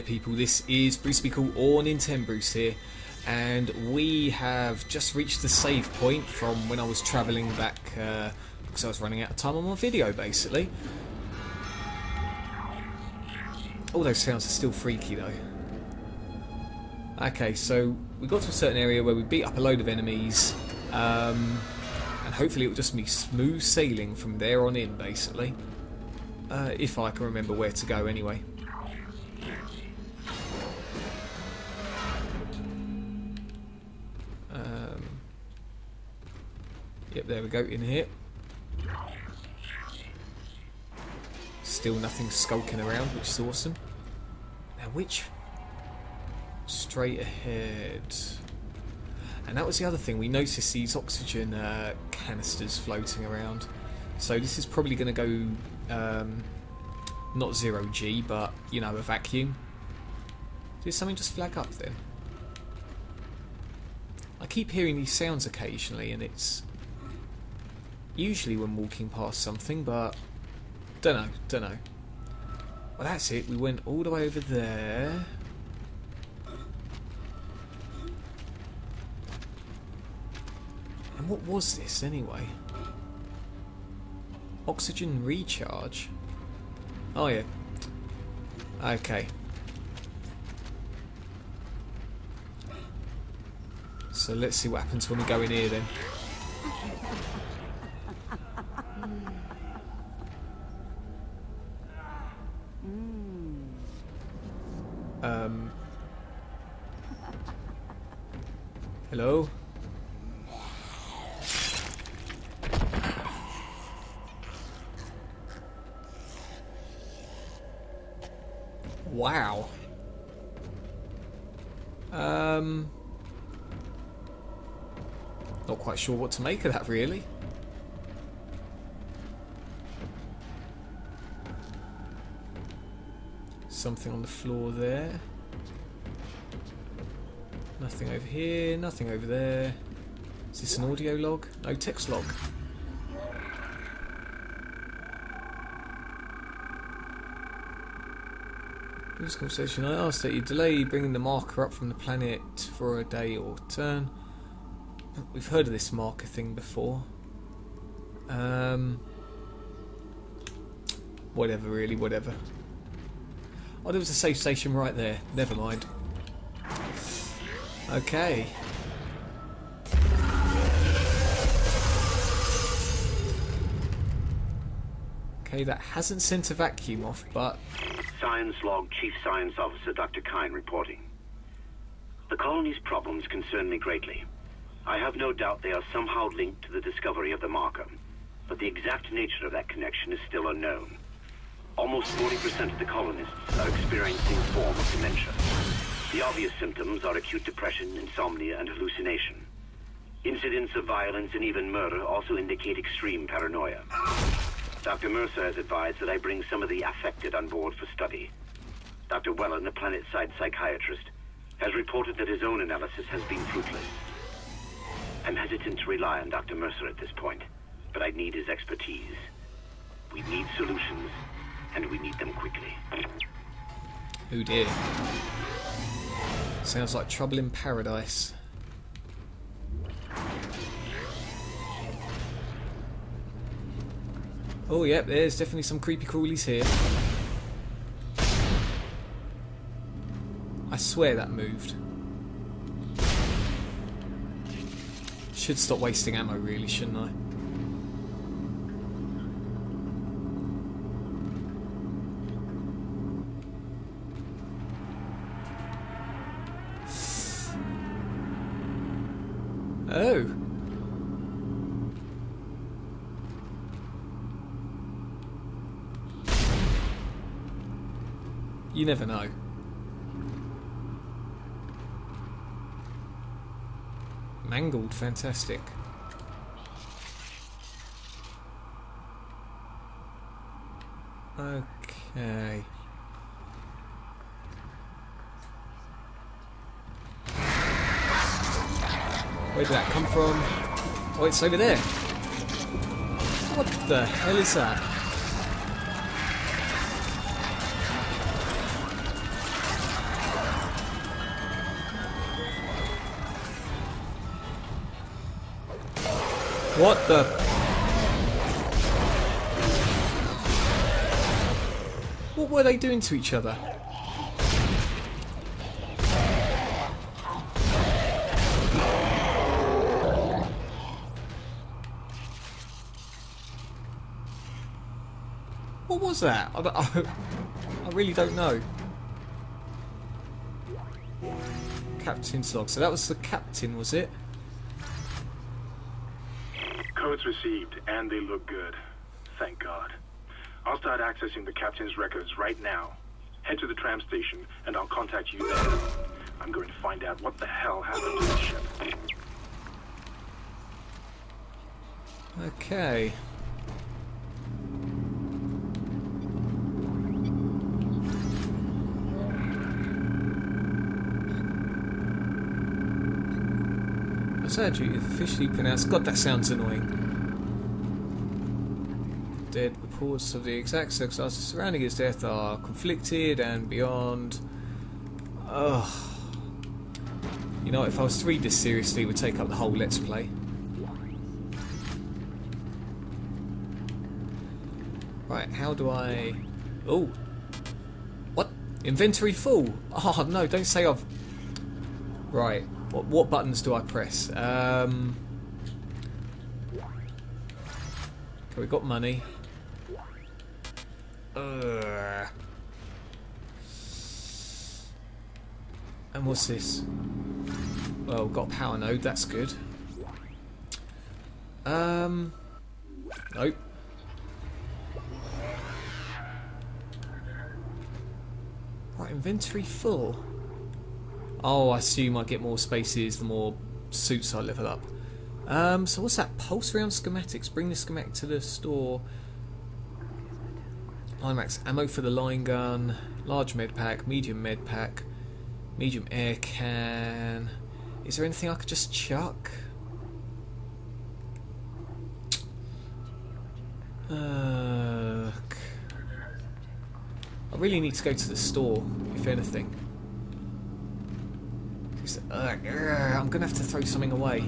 people, this is Bruce or nintenbruce here, and we have just reached the save point from when I was travelling back because I was running out of time on my video basically. All those sounds are still freaky though. Okay, so we got to a certain area where we beat up a load of enemies, and hopefully it will just be smooth sailing from there on in basically, if I can remember where to go anyway. Yep, there we go, in here. Still nothing skulking around, which is awesome. Now which... straight ahead. And that was the other thing, we noticed these oxygen canisters floating around. So this is probably going to go, not 0G, but, you know, a vacuum. Did something just flag up then? I keep hearing these sounds occasionally, and it's usually when walking past something, but don't know. Well, that's it. We went all the way over there. And what was this anyway? Oxygen recharge? Oh yeah. Okay. So let's see what happens when we go in here then. Hello? Wow. Not quite sure what to make of that really. Something on the floor there. Nothing over here, nothing over there. Is this an audio log? No, text log. In this conversation, I asked that you delay bringing the marker up from the planet for a day or turn. We've heard of this marker thing before. Whatever, really, whatever. Oh, there was a safe station right there. Never mind. Okay. Okay, that hasn't sent a vacuum off, but... Science Log Chief Science Officer Dr. Kine reporting. The colony's problems concern me greatly. I have no doubt they are somehow linked to the discovery of the marker, but the exact nature of that connection is still unknown. Almost 40% of the colonists are experiencing a form of dementia. The obvious symptoms are acute depression, insomnia, and hallucination. Incidents of violence and even murder also indicate extreme paranoia. Dr. Mercer has advised that I bring some of the affected on board for study. Dr. Wellen, a planet-side psychiatrist, has reported that his own analysis has been fruitless. I'm hesitant to rely on Dr. Mercer at this point, but I need his expertise. We need solutions, and we need them quickly. Oh dear. Sounds like trouble in paradise. Oh yep, there's definitely some creepy crawlies here. I swear that moved. Should stop wasting ammo really, shouldn't I? Oh. You never know. Mangled, fantastic. Okay. Where did that come from? Oh, it's over there. What the hell is that? What the? What were they doing to each other? What was that? I really don't know. Captain's log. So that was the captain, was it? Codes received, and they look good. Thank God. I'll start accessing the captain's records right now. Head to the tram station, and I'll contact you there. I'm going to find out what the hell happened to the ship. Okay. Surgery officially pronounced. God, that sounds annoying. Dead reports of the exact circumstances surrounding his death are conflicted and beyond. Ugh. You know, if I was to read this seriously, it would take up the whole Let's Play. Right, how do I... Oh! What? Inventory full! Oh no, don't say I've... Right. What buttons do I press? Okay, we got money. And what's this? Well, we've got a power node, that's good. Nope. Right, inventory full. Oh, I assume I get more spaces the more suits I level up. So what's that? Pulse round schematics. Bring the schematic to the store. IMAX ammo for the line gun. Large med pack. Medium med pack. Medium air can. Is there anything I could just chuck? I really need to go to the store, if anything. I'm gonna have to throw something away.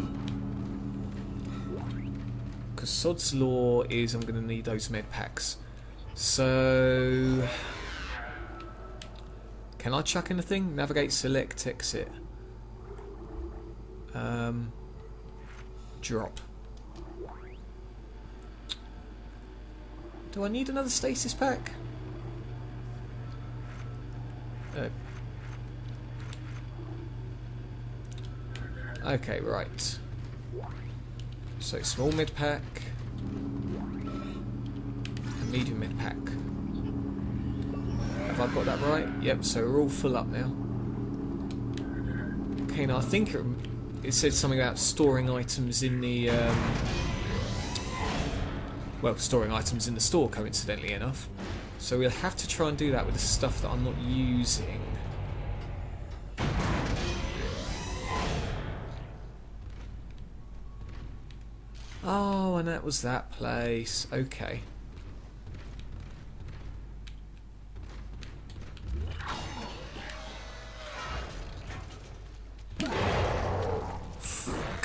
Because Sod's Law is I'm gonna need those med packs. So... Can I chuck anything? Navigate, select, exit. Drop. Do I need another stasis pack? Okay, right. So small mid pack, and medium mid pack. Have I got that right? Yep. So we're all full up now. Okay, now I think it said something about storing items in the well, storing items in the store, coincidentally enough. So we'll have to try and do that with the stuff that I'm not using. Oh, and that was that place. Okay.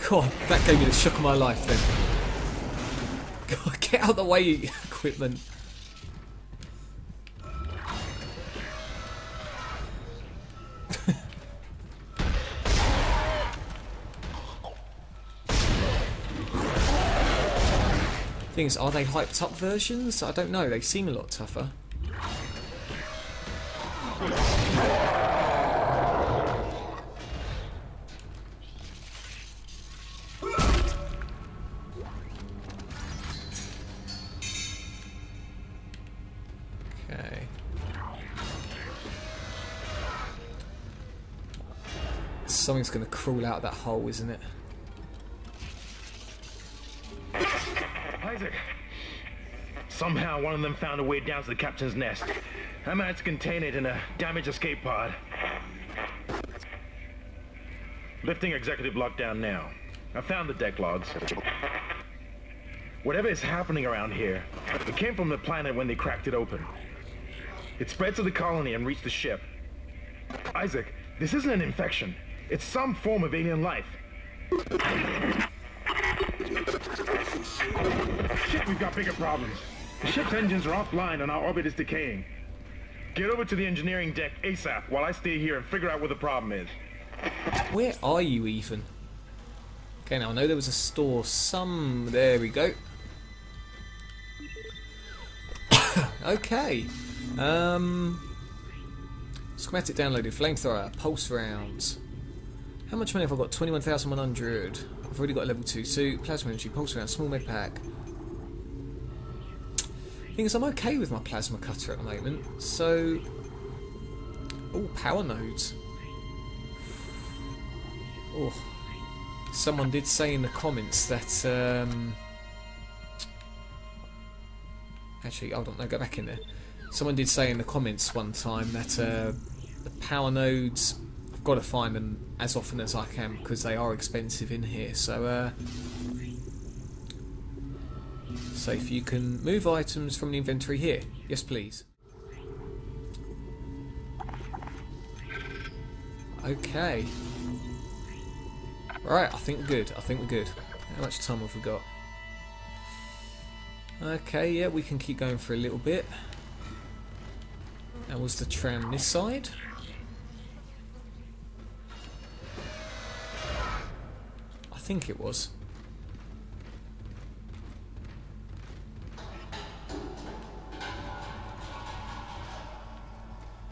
God, that gave me the shock of my life then. God, get out of the way, equipment. Thing is, are they hyped up versions? I don't know, they seem a lot tougher. Okay. Something's going to crawl out of that hole, isn't it? Isaac! Somehow one of them found a way down to the captain's nest. I managed to contain it in a damaged escape pod. Lifting executive lockdown now. I found the deck logs. Whatever is happening around here, it came from the planet when they cracked it open. It spread to the colony and reached the ship. Isaac, this isn't an infection. It's some form of alien life. we've got bigger problems. The ship's engines are offline and our orbit is decaying. Get over to the engineering deck ASAP while I stay here and figure out what the problem is. Where are you even? Okay, now I know there was a store there we go. Okay. Schematic downloaded. Flamethrower. Pulse rounds. How much money have I got? 21,100. I've already got a level 2 suit. Plasma energy. Pulse round. Small med pack. Thing is, I'm okay with my plasma cutter at the moment. So... oh, power nodes. Oh. Someone did say in the comments that... actually, hold on, no, go back in there. Someone did say in the comments one time that the power nodes, I've got to find them as often as I can because they are expensive in here. So if you can move items from the inventory here. Yes, please. Okay. Right, I think we're good. How much time have we got? Okay, yeah, we can keep going for a little bit. And was the tram this side? I think it was.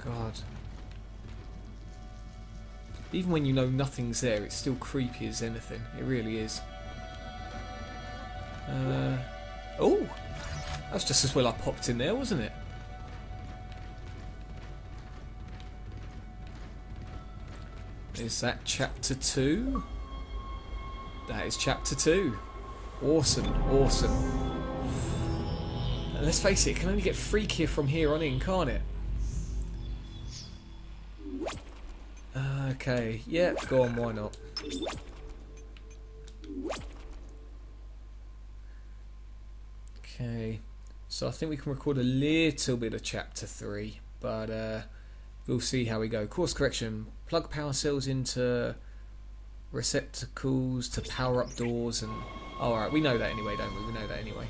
God. Even when you know nothing's there, it's still creepy as anything. It really is. Oh! That's just as well I popped in there, wasn't it? Is that chapter 2? That is chapter 2. Awesome, awesome. And let's face it can only get freakier from here on in, can't it? Okay, yeah, go on, why not? Okay, so I think we can record a little bit of chapter 3, but we'll see how we go. Course correction, plug power cells into receptacles to power up doors and... oh, alright, we know that anyway, don't we? We know that anyway.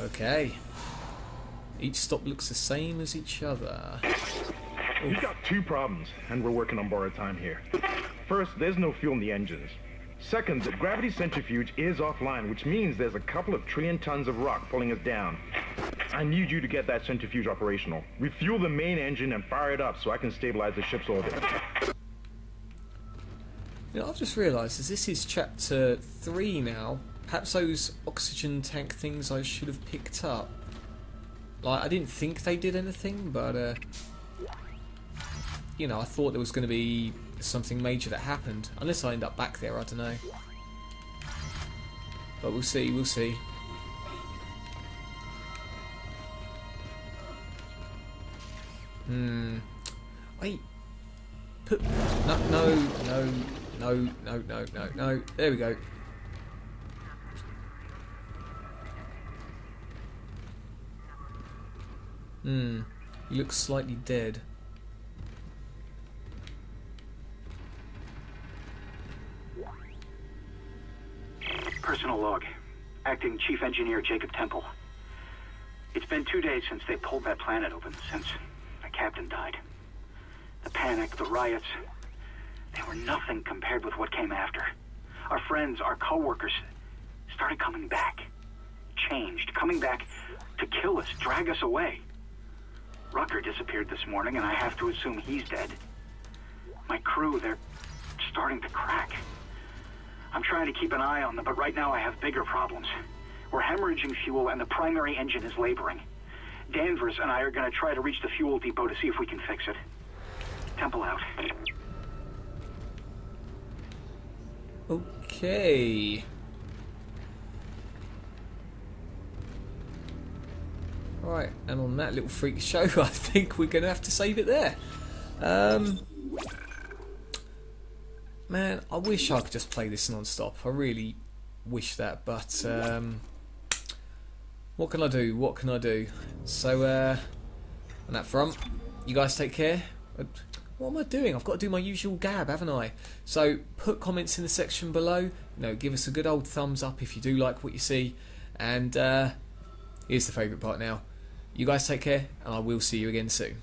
Okay. Each stop looks the same as each other. We've got 2 problems, and we're working on borrowed time here. First, there's no fuel in the engines. Second, the gravity centrifuge is offline, which means there's a couple of trillion tons of rock pulling us down. I need you to get that centrifuge operational. Refuel the main engine and fire it up so I can stabilize the ship's orbit. You know, I've just realised as this is chapter 3 now, perhaps those oxygen tank things I should have picked up. Like, I didn't think they did anything, but you know, I thought there was going to be something major that happened. Unless I end up back there, I don't know. But we'll see, we'll see. Wait. Put... No. There we go. He looks slightly dead. Personal log. Acting Chief Engineer Jacob Temple. It's been 2 days since they pulled that planet open, since the captain died. The panic, the riots, they were nothing compared with what came after. Our friends, our co-workers, started coming back. Changed, coming back to kill us, drag us away. Rucker disappeared this morning, and I have to assume he's dead. My crew, they're starting to crack. I'm trying to keep an eye on them, but right now I have bigger problems. We're hemorrhaging fuel, and the primary engine is laboring. Danvers and I are going to try to reach the fuel depot to see if we can fix it. Temple out. Okay. Right, and on that little freak show, I think we're going to have to save it there. Man, I wish I could just play this non-stop. I really wish that, but what can I do? What can I do? So, on that front, you guys take care. what am I doing? I've got to do my usual gab, haven't I? So put comments in the section below. Give us a good old thumbs up if you do like what you see. And here's the favourite part now. You guys take care, and I will see you again soon.